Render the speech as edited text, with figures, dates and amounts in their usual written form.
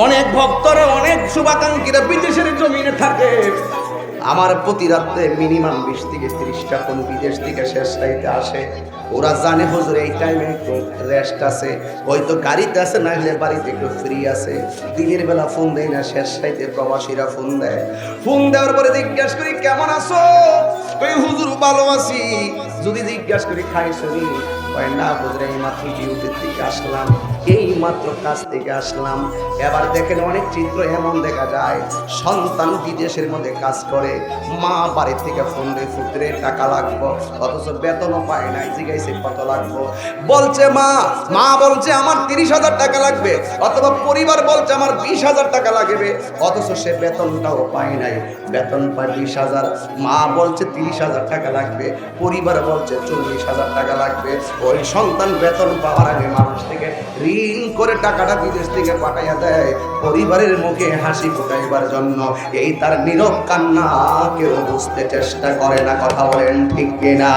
অনেক ভক্তরা অনেক শুভাকাঙ্ক্ষীরা বিদেশের জমিনে থাকে। আমার প্রতি রাত্রে মিনিমাম 20 থেকে 30টা ফোন বিদেশ থেকে শেষ রাইতে আসে। ওরা জানে হুজুর এই টাইমে একটু রেস্ট আছে, হয়তো গাড়িতে আছে, না হলে বাড়িতে একটু ফ্রি আছে। দিনের বেলা ফোন দেয় না, শেষ রাইতে প্রবাসীরা ফোন দেয়। ফোন দেওয়ার পরে জিজ্ঞাসা করি কেমন আছো, ওই হুজুর ভালো আছি। যদি জিজ্ঞাসা করি খাইছো নি, না হুজুর এই মাত্র ডিউটির থেকে আসলাম, এই মাত্র কাজ থেকে আসলাম। এবার দেখেন অনেক চিত্র এমন দেখা যায়, সন্তান বিদেশের মধ্যে কাজ করে, মা বাড়ি থেকে ফোন দিয়ে পুত্রে টাকা লাগবো, অথচ বেতনও পায় নাই। জিজ্ঞাসা কত লাগবো, বলছে মা বলছে আমার 30,000 টাকা লাগবে, অথবা পরিবার বলছে আমার 20,000 টাকা লাগবে, অথচ সে বেতনটাও পায় নাই। বেতন পায় 20,000, মা বলছে 30,000 টাকা লাগবে, পরিবার বলছে 40,000 টাকা লাগবে। ওই সন্তান বেতন পাওয়ার আগে মানুষ থেকে ঋণ করে টাকাটা বিদেশ থেকে পাঠাইয়া দেয় পরিবারের মুখে হাসি ফুটাইবার জন্য। এই তার নীরব কান্না কেউ বুঝতে চেষ্টা করে না। কথা বলেন ঠিক কিনা?